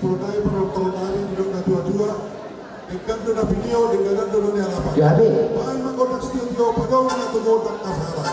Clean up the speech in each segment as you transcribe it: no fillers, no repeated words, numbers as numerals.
sebenarnya penonton di Dona dua-dua dengan Dona Binio dengan Dona Nialapan. Jadi, Bahan mengkotak studio pada orang itu kotak kasara.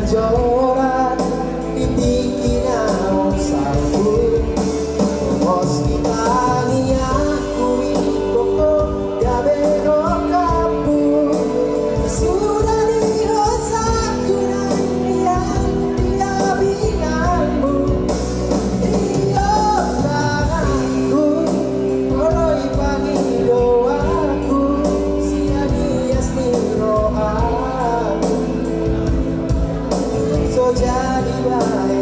perjoran ditingginya salju hospitalia kui koko gabero kapu sudah dirosakunan yang dia binarmu iyo tanganku oloi pagi doaku sia-dias niroa so jadi baik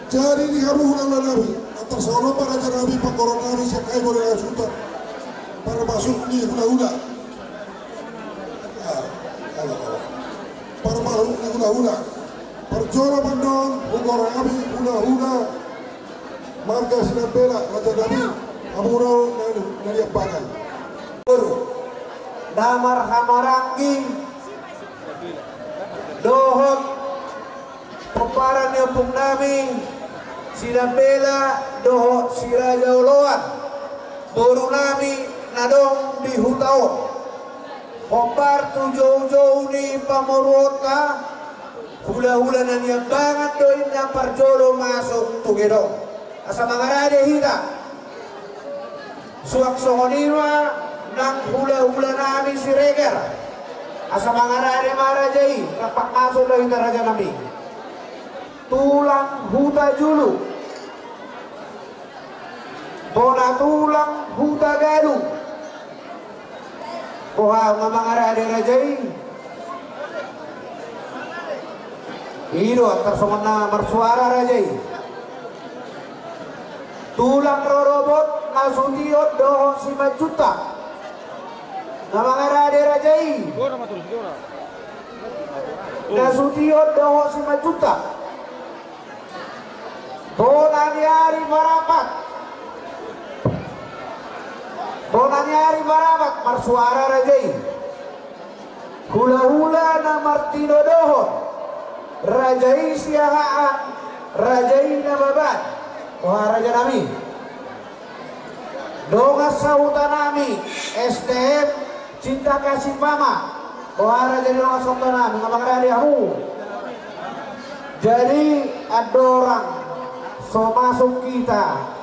jadi di haruhunan nabi antar seorang para nabi pengkoron nabi sekai boleh sultan para masuk di hula-hula para masuk di hula-hula perjolo bandong pengkoron nabi hula-hula marga sinabela raja nabi amurau dari abakan damar hamarangi dohot peparan yang nami sinabela doho siraja oloan boru nami nadong di hutaon popar tu jauh-jauh ni pamorota hula-hula na niya banget doin na parjolo masuk tugedong asa mangarade hita suak songonirwa nang hula-hula nami si Reger asa mangarade marajai kapak masuk doin na raja nami tulang huta julu bona tulang huta galu koha ngamangarade rajai iro antar somana marsuara rajai tulang rorobot nasutiot doho 5 juta ngamangarade rajai nasutiot doho 5 juta Bonanyari marapat marsuara rajai hula-hula na martino dohon rajai siahaan rajai na babat wah raja nami dongas sauta nami STM cinta kasih mama wah raja dongas sauta nami ngomong radiamu jadi ada orang so masuk kita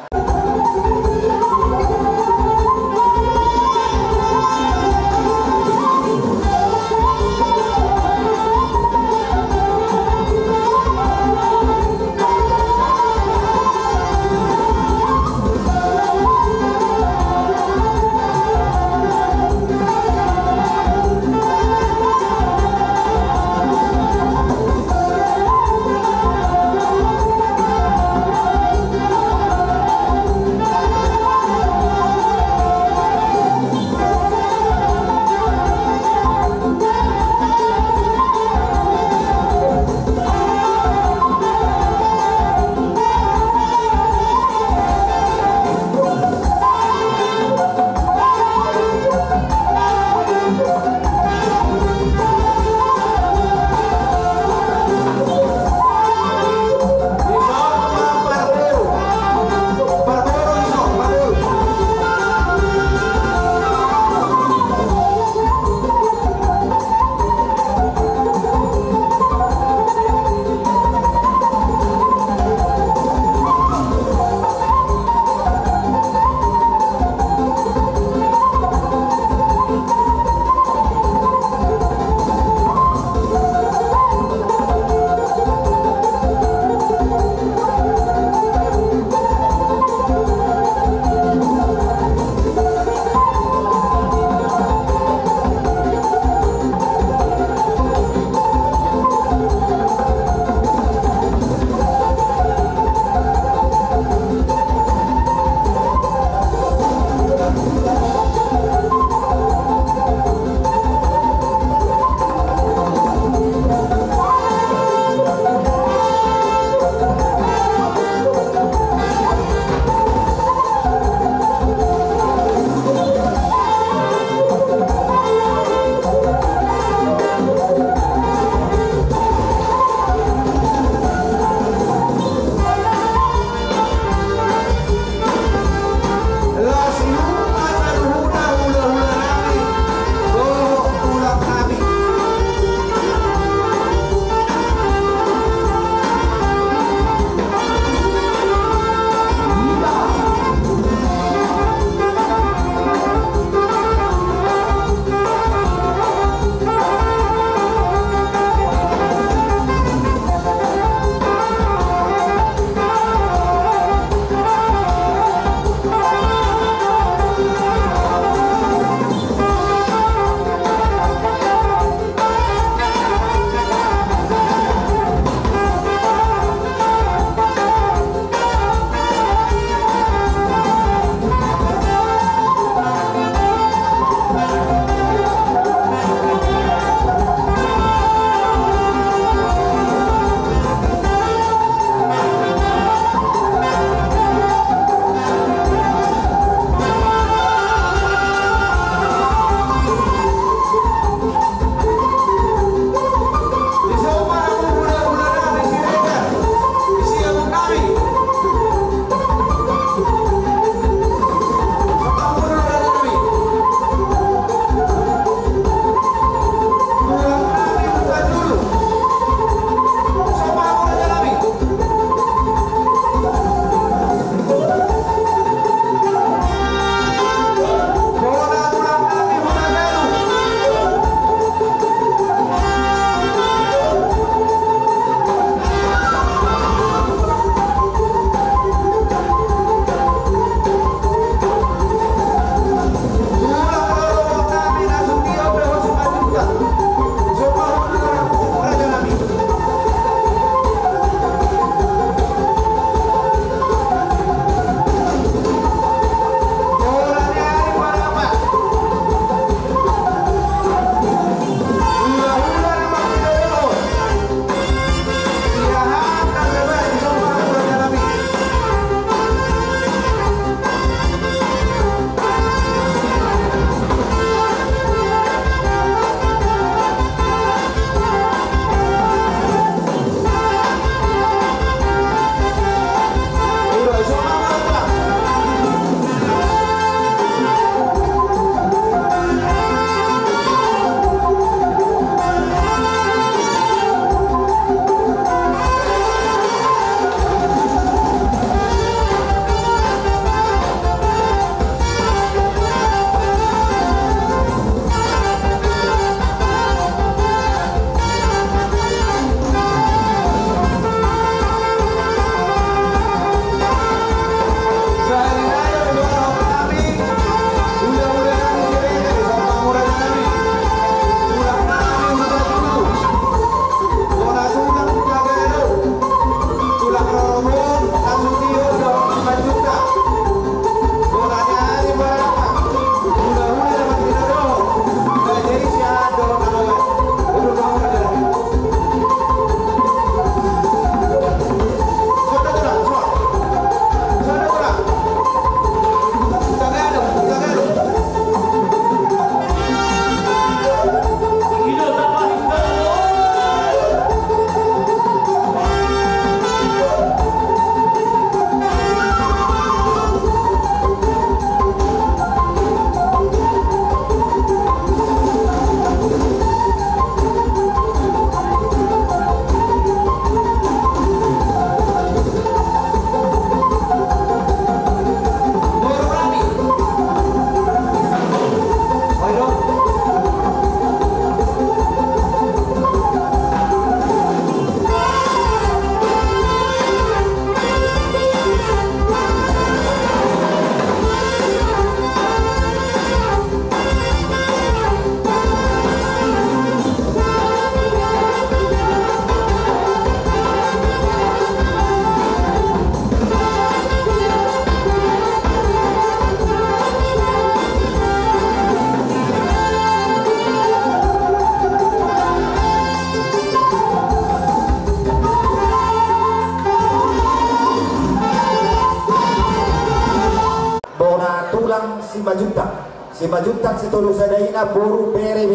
si Majutak si Tolu Sadaina boru bere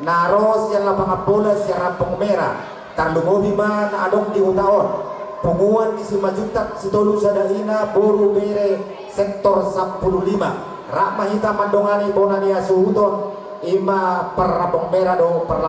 naros yang lapangan bola si Rampung Merah tarlungobi man adong di utaon punguan di si Majutak si Tolu Sadaina boru bere sektor 15 rak mahita mandongani bonania suhuton ima per Rampung Merah do per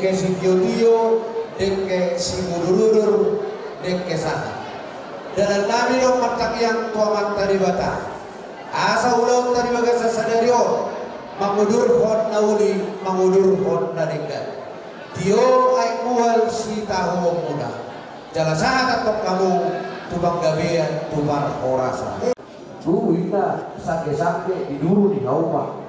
dengke si Kyodio, dengke si Mudulur, dengke sana. Dan kami dong matak yang tuaman tadi bata. Asa ulang tadi bagasa sadario, mangudur hon nauli, mangudur hon nadinggan. Tio ay mual si tahu muda. Jala saat atau kamu tubang gabean, tubang orasa. Ina sake-sake diduru di hauma.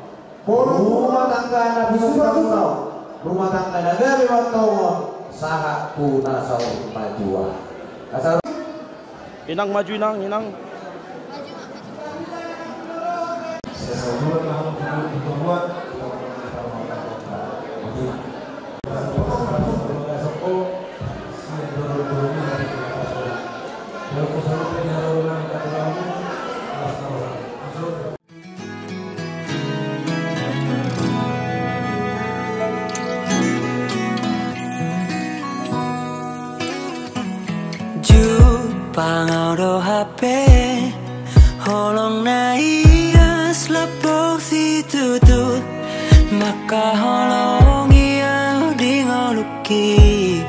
Rumah tangga nabi Muhammad. Rumah tangga negara Wantongon saha tuna sau majua. Asal Inang maju inang. Pangaudo HP holong naias lapok si tutut maka holong ia di ngoluki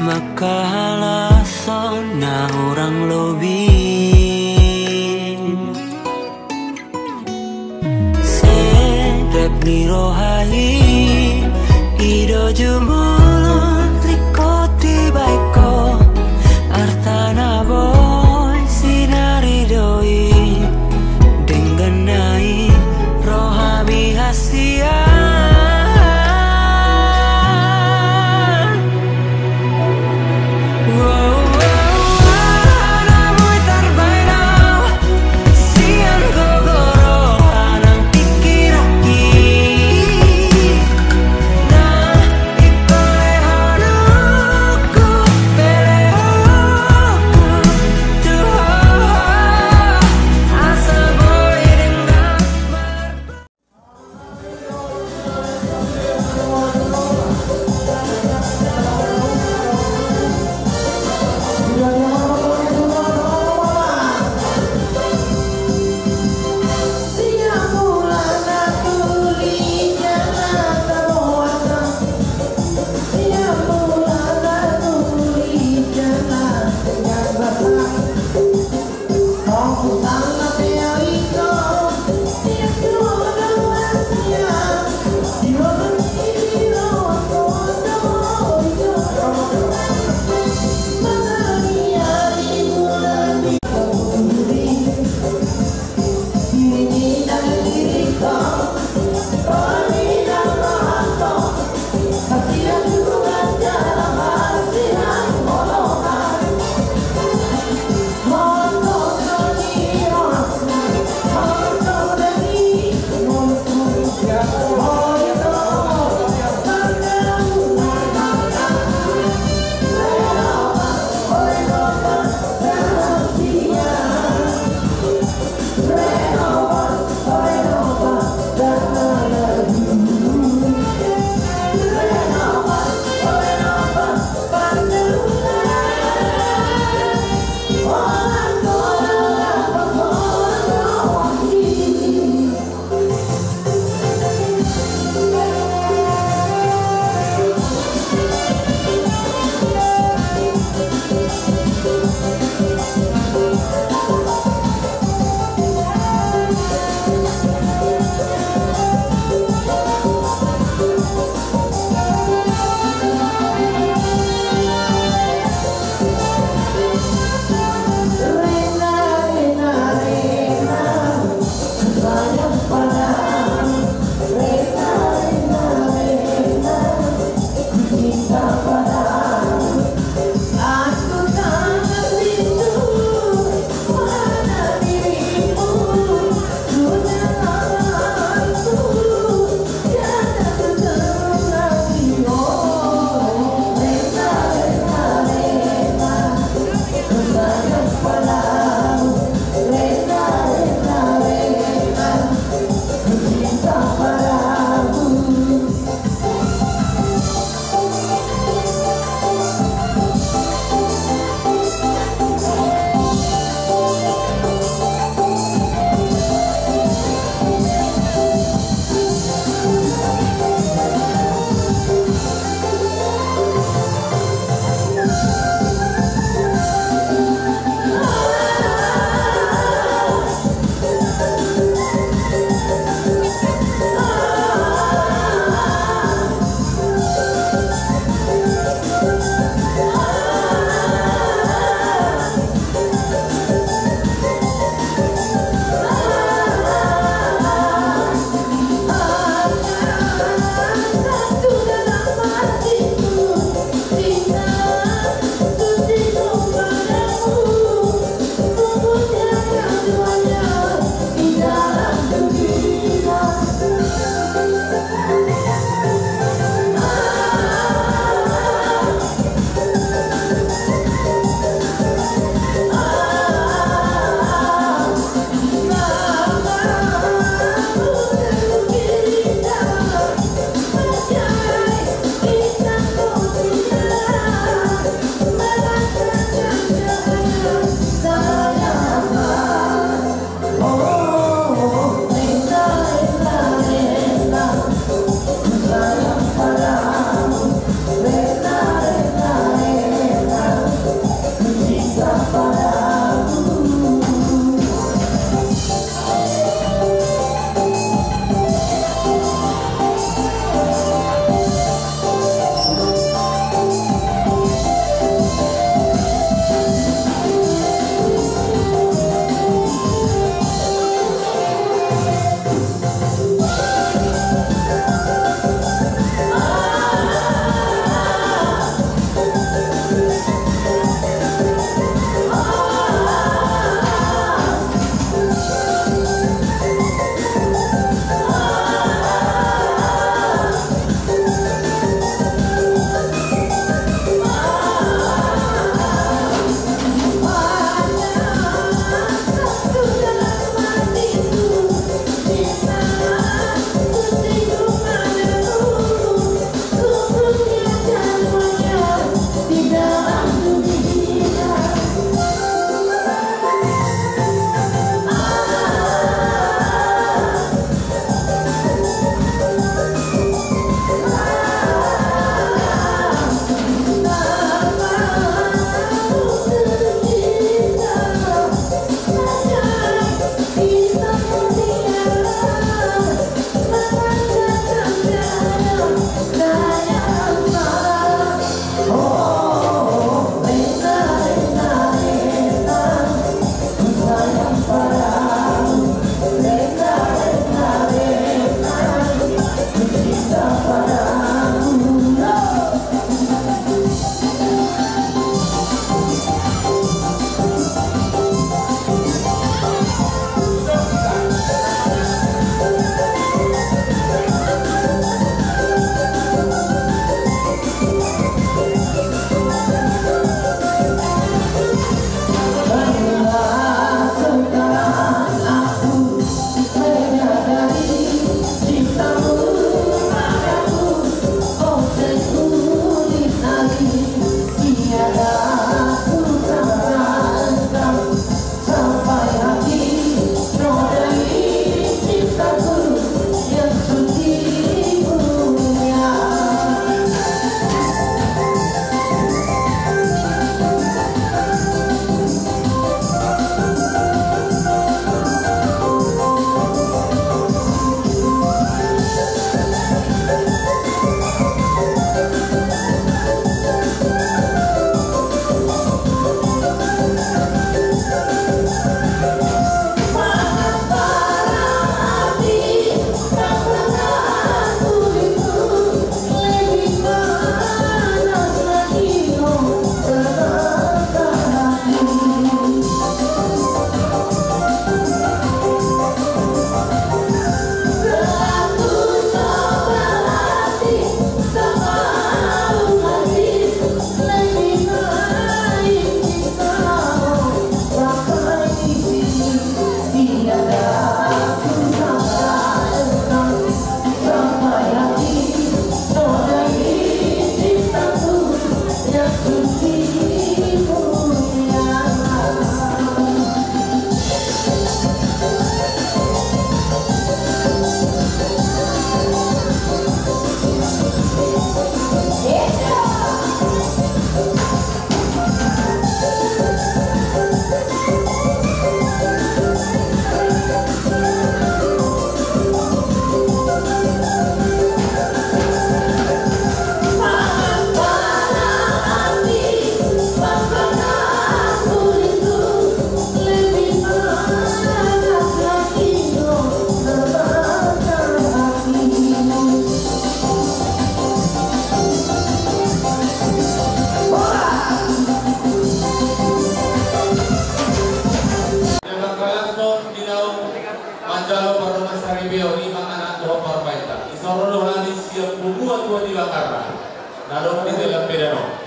maka halason na orang lobi ni rohai ido jumulun liko tibaiko artana boy sinari doi dengan nai rohami hasia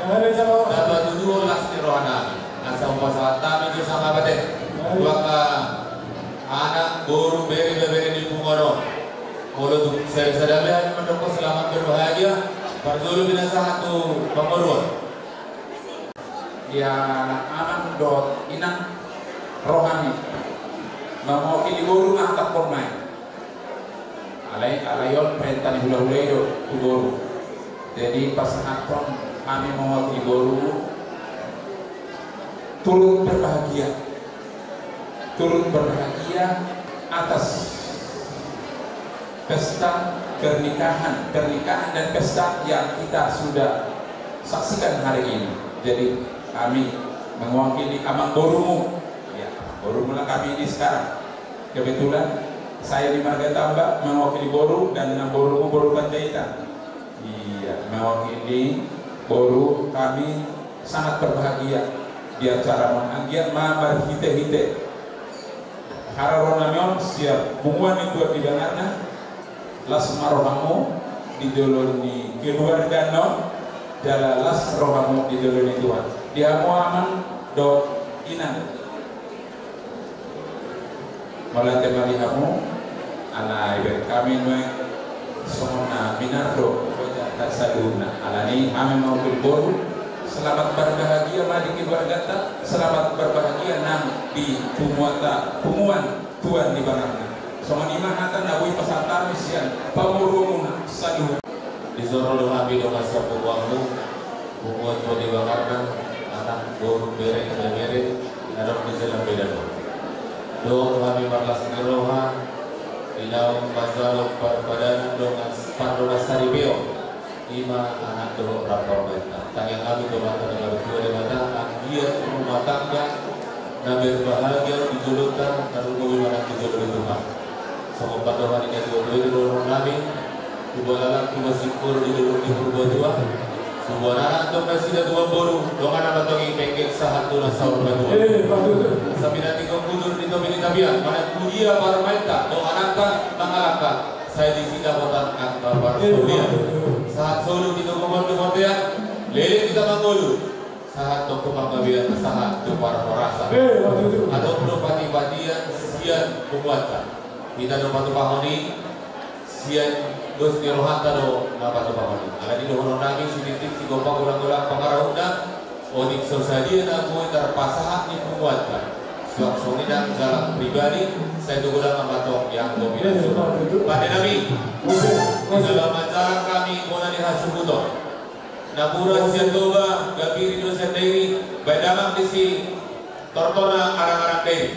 dapat dua lasti rohana asa umpasa tami itu sama bade dua anak guru beri di Pungoro mulut sedang mendukung selamat berbahagia Parzulu binasa satu pengurus ya anak dot inang rohani mewakili guru mah tak pernah alayon perintah hula-hula itu guru jadi pas akron kami mewakili guru turut berbahagia atas pesta pernikahan dan pesta yang kita sudah saksikan hari ini. Jadi kami mewakili amang borumu, ya borumu lah kami ini sekarang. Kebetulan saya di Marga Tambak mewakili boru dan borumu boru Panjaitan. Iya, mewakili boru kami sangat berbahagia di acara menanggian mamar hite-hite. Hararonamion siap bunguan itu di dengarnya. Las marohamu di doloni keluarga non jala las rohamu di doloni Tuhan dia muaman do inan malah temali hamu ana ibe kami me somona minardo tak saduna alani kami mau berburu selamat berbahagia mari keluarga ta selamat berbahagia nang di pumuan Tuhan di bangarnya sama lima hata nawi pasar misian pamurumun sadu di zona dohabi do masa puangmu buat bodi bakarkan anak guru bere ada di dalam beda do kami marlas ngeroha inau mazal pada dengan pandora saribeo lima anak do rapor mereka tanya kami do mata negara dua di mata dia rumah tangga nabi bahagia di julutan dan rumah anak di julutan rumah sama pada hari ini dua nabi dua lalak dua sikur di dua sebuah anak tu masih ada dua boru dong anak batongi pengek satu nasau berdua sambil nanti kau kudur di topi tabian mana kuliah barmaita dong anak tangalaka saya di sini dapat kabar sulia saat solo kita komando-komandoan lele kita mangolu saat toko panggabian saat tu para merasa ada pati-patian sian pembuatan kita do patu pahoni sian dos ni rohanta do na patu pahoni ala di dohono nami sinitik si gompa gulang-gulang pangarahunda odik sosadia na mo terpasahat ni pembuatan suak soni dan jalan pribadi saya tu gulang amatong yang dominasi pada nami di dalam acara kami bona di hasubuto napura sian toba gabiri do sendiri badamang di si tortona arang-arang diri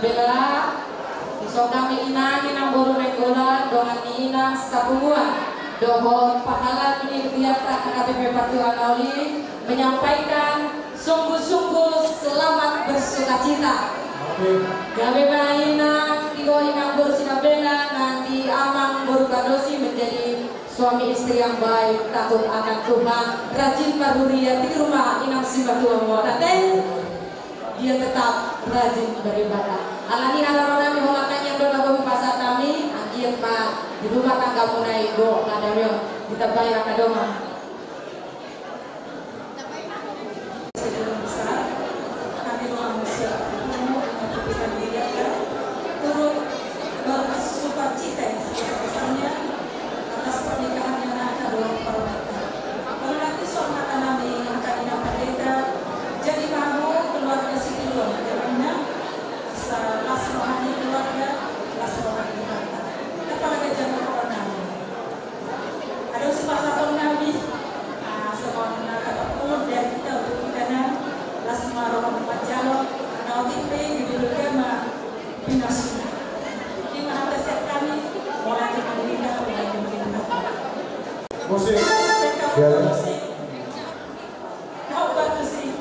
Sinabela isok kami inang boru negola dongan inang sapunguan dohon pahala ini biarta KPP Patuan Oli menyampaikan sungguh-sungguh selamat bersukacita. Gawe inang tigo inang boru Sinabela nanti amang boru kadosi menjadi suami istri yang baik, takut akan Tuhan, rajin marhuria di rumah inang Sibatuan Wadate. Dia tetap rajin beribadah. Alani alarona mi holakannya dona bawi pasar kami, agiat ma di rumah tangga munai go kadaryo kita bayar kadoma. Sebelum besar, kami manusia menentukan diri turut bersukacita sebesarnya atas pernikahan yang akan dilakukan. Kalau nanti suami kami akan pendeta, jadi kamu keluarga Siti Luar, karena las rohani keluarga, las rohani harta. Apalagi jangan orang ada sifat satu nabi, semua kata pun dari kita untuk kita las marom macalo, nanti pe di dunia binasuna. Di mana setiap kami mulai menikah mulai menikah. Musik. Kau batu sih.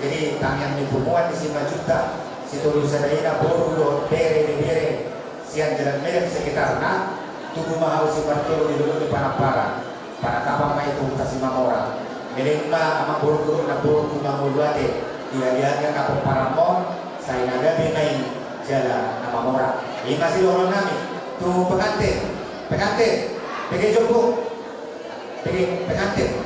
Jadi tangan di hubungan di 5 juta, situ Lusadayana boru bere siang jalan medan sekitarnya, tubuh mahal si Bartolo di dulu di para kapang mai itu kasih mamora. Melemba ama boru na boru kumangulwate, dia kapang paramon, saya naga binay jala na mamora. Ini masih orang nami, tu pengantin, pergi joko, pergi pengantin.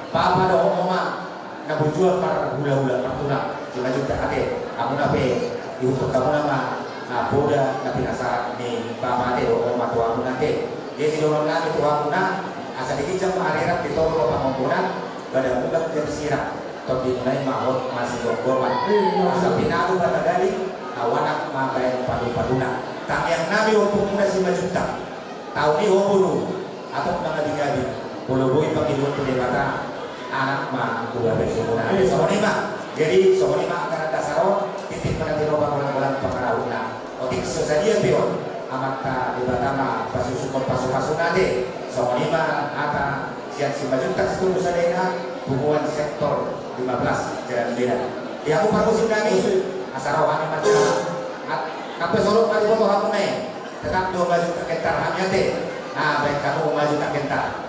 Papa do mama na berjual para hula-hula partuna 5 juta ate kamu nape untuk kamu nama boda na pinasa ni papa ate do mama tua kamu nate dia si dorong nate tua kamu na asa dikijam arirat di tolo pamongkonan pada budak jam sirap tapi mulai mahot masih gorman asa pinalu pada gali awanak mabayang padu-paduna tang yang nabi untuk muna 5 juta tahun ini hoburu atau mengabi-ngabi boleh-boleh panggilan pendekatan anak mah dua bersumuna somonima jadi somonima akan ada saron titik menanti roba bulan pengarawuna otik sesadia pion amata di batama pasusukon pasu-pasunade somonima ata siang 5 juta setulus sadena hubungan sektor 15 jalan beda di aku parusin kami asarawani macam apa sorok kali bawa aku naik tetap 12 juta hektar hanya Nah, baik kamu maju tak kental.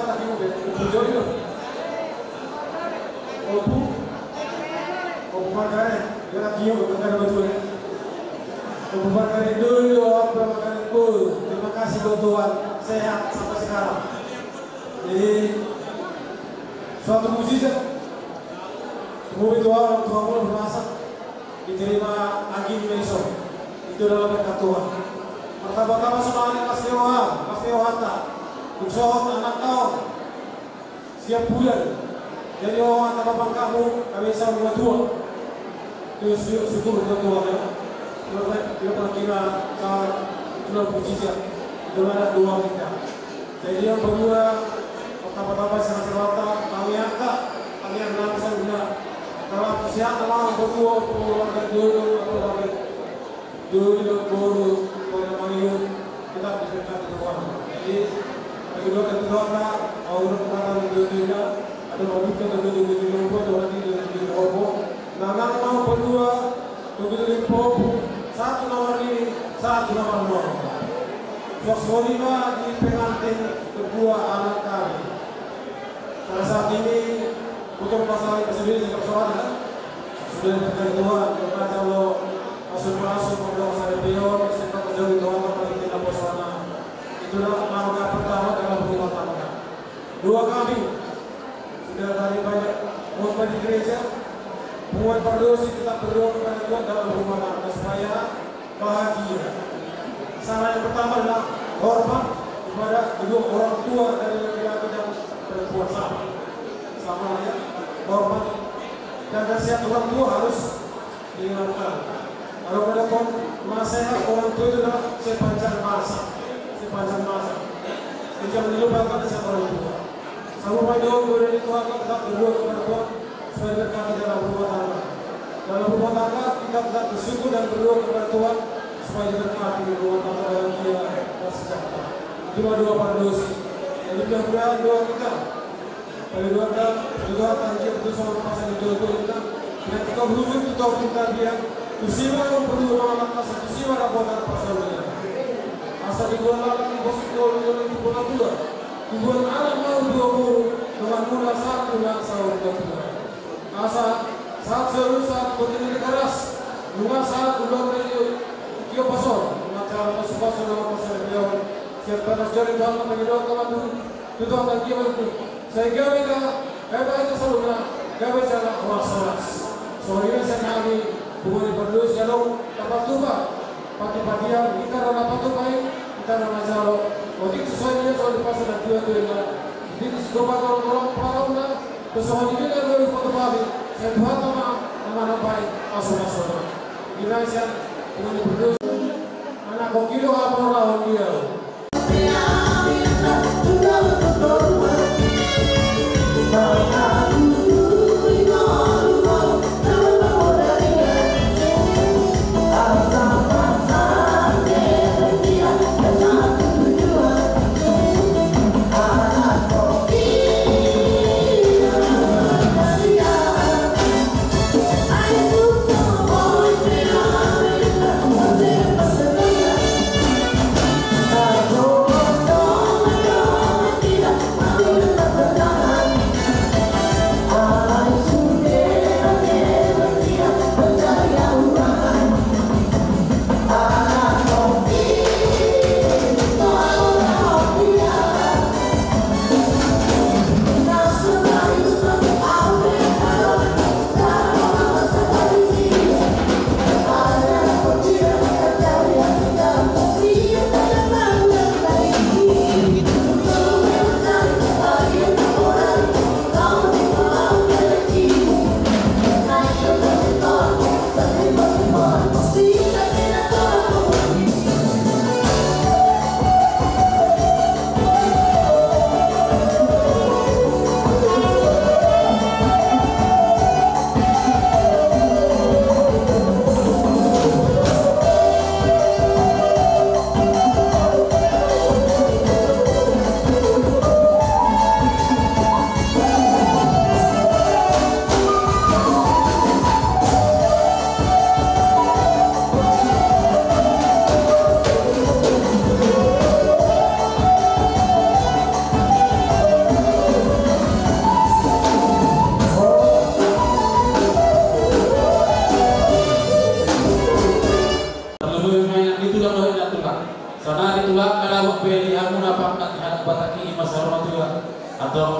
tak ibu tujuh itu. Opu makan, dia lagi yang makan betul. Opu makan dulu, opu makan full. Terima kasih buat Tuhan, sehat sampai sekarang. Jadi suatu mukjizat. Kemudian Tuhan bermasak, diterima lagi besok. Itu adalah berkat Tuhan. Pertama-tama semangat Mas Lewata, Usaha anak kau siap bulan. Jadi orang tanpa bangkamu kami bisa membuat Tuhan. Itu syukur buat Tuhan ya. Kita kira sudah mukjizat. Dimana doa kita. Jadi yang kedua, pertama-tama Mas Lewata kami angkat, kami yang bisa benar. Kalau siap telah berdua keluarga dulu kita diberikan Tuhan. Jadi kedua Allah berkata dunia ada manusia dan dunia orang di Nanang mau berdua begitu satu nomor ini satu nomor dua. Sosoliva di pengantin kedua anak kami. Pada saat ini untuk masalah tersebut tidak soal sudah dekat Tuhan karena kalau masuk pada masa beliau sempat menjadi Tuhan bagi kita bersama. Itulah langkah pertama dalam rumah tangga. Dua kami sudah dari banyak khotbah di gereja, buat berdoa kita berdoa kepada Tuhan dalam rumah tangga supaya bahagia. Salah yang pertama adalah hormat kepada kedua orang tua dari laki-laki dan perempuan sama ya, hormat dan nasihat orang tua harus diingatkan. Kalau pada nasihat orang tua itu adalah sepanjang masa. Jangan dilupakan nasihat orang tua. Sama pada orang tua tetap berdoa kepada Tuhan supaya berkati dalam rumah tangga. Dalam rumah tangga kita tetap bersyukur dan berdoa kepada Tuhan supaya berkati rumah tangga dalam dia dan sejahtera. Cuma doa pada dosa. Jadi mudah-mudahan doa kita. Kalau doa tanjir itu sama pasal itu kita. Dan kita berusaha kita dia. Usiwa yang perlu mengalami pasal usiwa rapotan pasal ini. Asal dibuat lagi bosik dulu di bulan dua. Dibuat anak mau 20 dengan mula satu dan sahur 2. Asal saat seru saat berdiri keras. Bunga saat belum dari kio pasal. Macam pasal nama pasal beliau. Siapa nak cari dalam penghidupan kawan itu akan dia itu. Saya gawe itu selalu gawe jalan was-was. Soalnya saya kami bukan berdua jalur dapat tuba. Pati-patian kita dapat tuba kita nama jalur. Waktu sesuai dengan soal pasal dan dua itu. Jadi sekolah orang para Bersama ini dari foto babi, saya buat nama baik asal-asal. Indonesia ini berdua anak kokilo apa orang dia.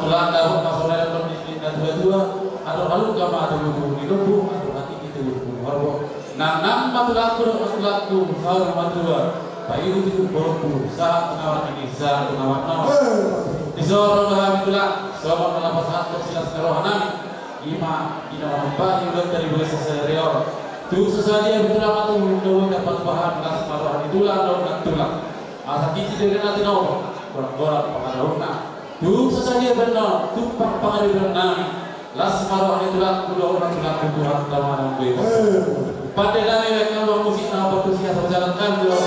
tulang dapat masalah kondisi dan dua atau kama ada buku di lubu atau hati itu harus nanam matulaku harus matua bayu itu borku saat penawar ini saat penawar disorong kami tulang sobat melapas satu silas kerohanami ima mampai udah dari bahasa serial tu sesadia betul tu doa dapat bahan kas maruah itulah dan tulang asa kiti dari nanti no borak pengaruhna tu sesadia benar tumpang pengaruh nami las maruah itulah kudo orang tulang Tuhan taman bebas pada nami mereka musik apa tu siapa jalankan dulu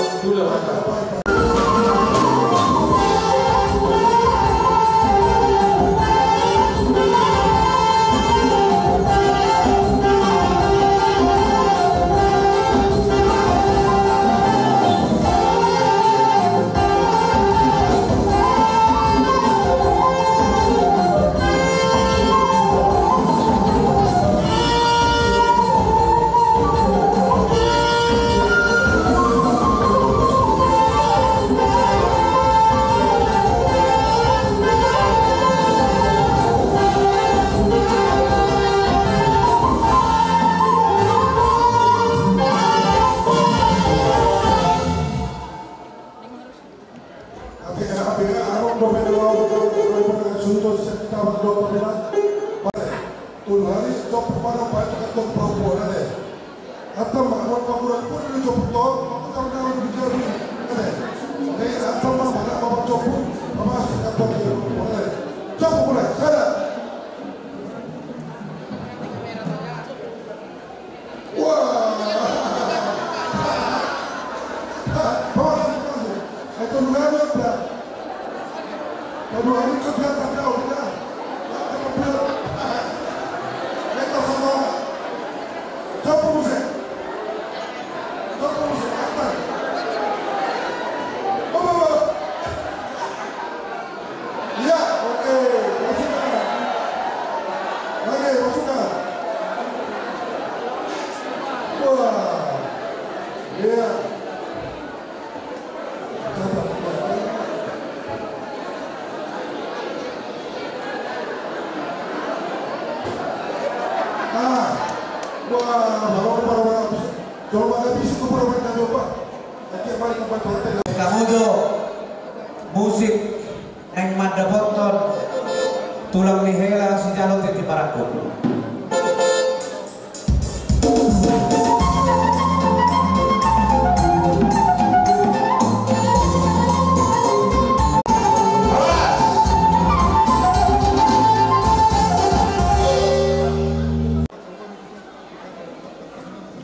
Kamudo musik yang mada boton tulang nihela si jalur titi marakun.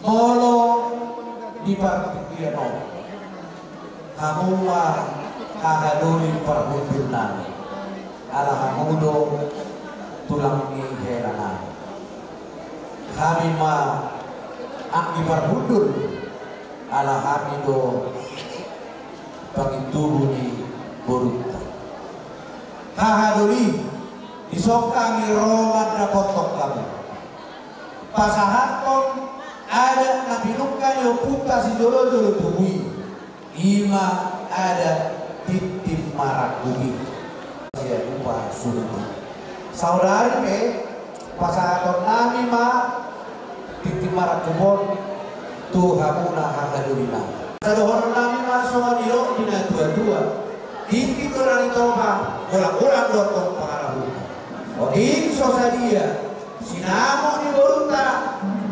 Molo di partipiano hamuma agadoli parhudul nami ala hamudo tulang nihela nami kami ma anggi parhudul ala hamido pangitubu ni boruta hahaduli isokangi roman na kotok kami pasahaton ada nabinukan yang puta si jolo-jolo tubui ima ada titip marak bumi dia lupa sulit saudari ke pasahaton nami ma titip marak kubon tuhamuna hakadulina sadohon nami ma soal iyo dina dua-dua titip orang toha ulang-ulang dotong pangarahu oding sosadia sinamo ni boruta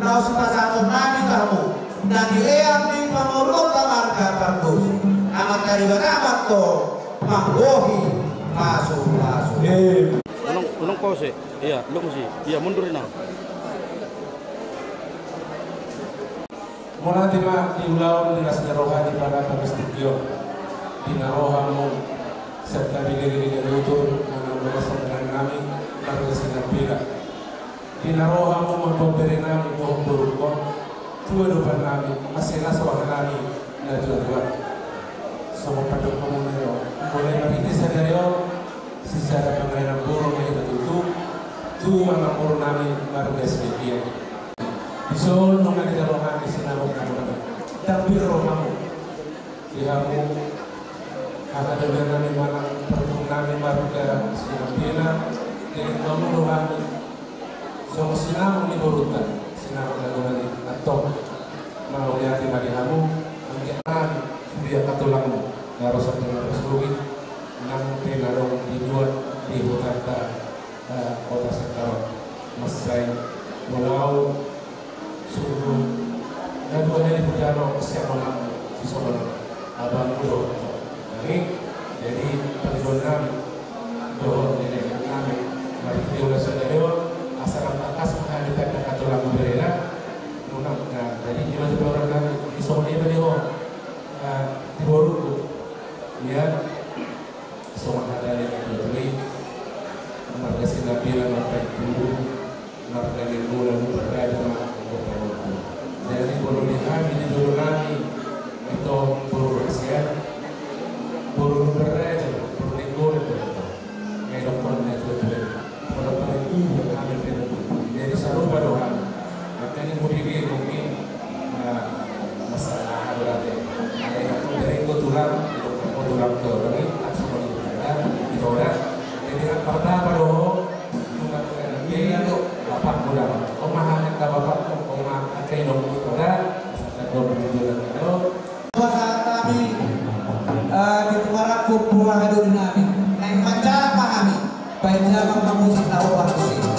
nau pasahaton nami kamu nani leang ni pamorot marga pardus amat dari banamat to manggohi masuk unong pause iya lu sih iya mundurin na mula diulawan di rasnya rohani pada peristiwa di narohamu serta di negeri utur mana berasal dengan kami marga sinapila di narohamu memberi nami mohon berukon tua depan nami masih nasawah nami na dua-dua semua penduk komunal mulai berintis dari secara pengenalan burung yang tertutup tua ngapur nami marga sebagian Isul nungan di rohani sinabok kamu tapi rohamu dihamu akan dengan nami mana pertemu nami marga sinapila dengan kemudahan sama sinam ni burutan sinam lagu lagi atau mau lihat di kamu mengenai dia katulangmu harus harus rugi nang pengadong dibuat di hutan kota Sekarang Mesrai Pulau Suruh dan dua hari berjalan siapa nama si sobat abang mudo jadi panggilan kami doa nenek kami mari kita ulas saudara asal atas menghadapan dan katulang berbeda nunang jadi gimana orang kami di sobat ini beliau di Boru ya semua ada yang berdiri marga sinabilan marga itu marga bulan berada dari Boru di kami di Boru kami itu Boru Asian Boru berada Boru di Boru kayak dokter itu pada paling ibu kami jadi selalu berdoa makanya mungkin masalah berarti ada yang dari tulang ke orang ini semua itu orang jadi pertama doa cuma dia itu bapak muda omahan yang bapak omah akai dong orang dan berjualan itu saat kami di Tumarak kumpulan hadir nabi yang macam pahami baik zaman kamu tahu waktu ini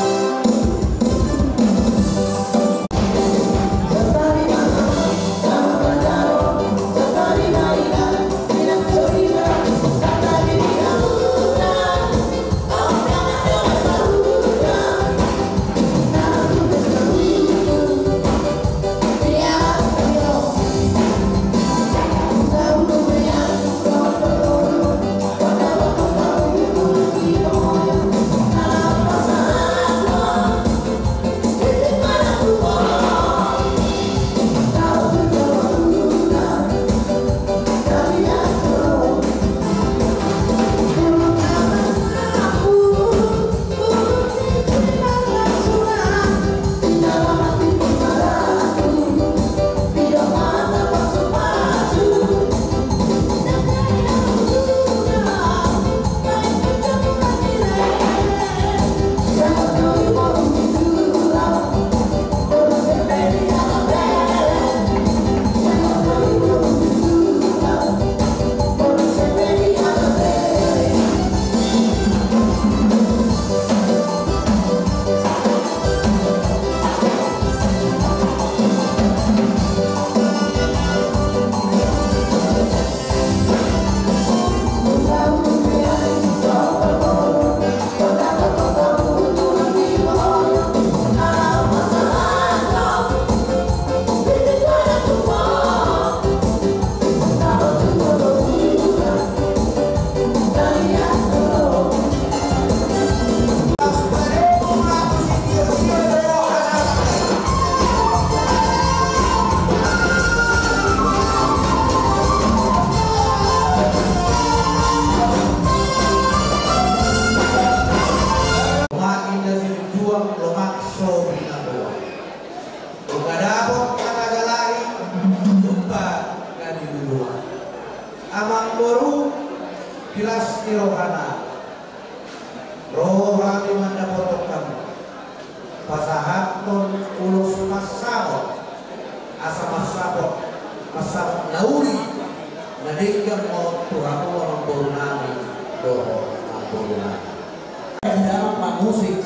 Amang Boru kilas rohana rohani mana potokan pasahat non ulus masabot asa masabot nauri nadinggan mo turamu Amang Boru nami doho Amang Boru nami dalam musik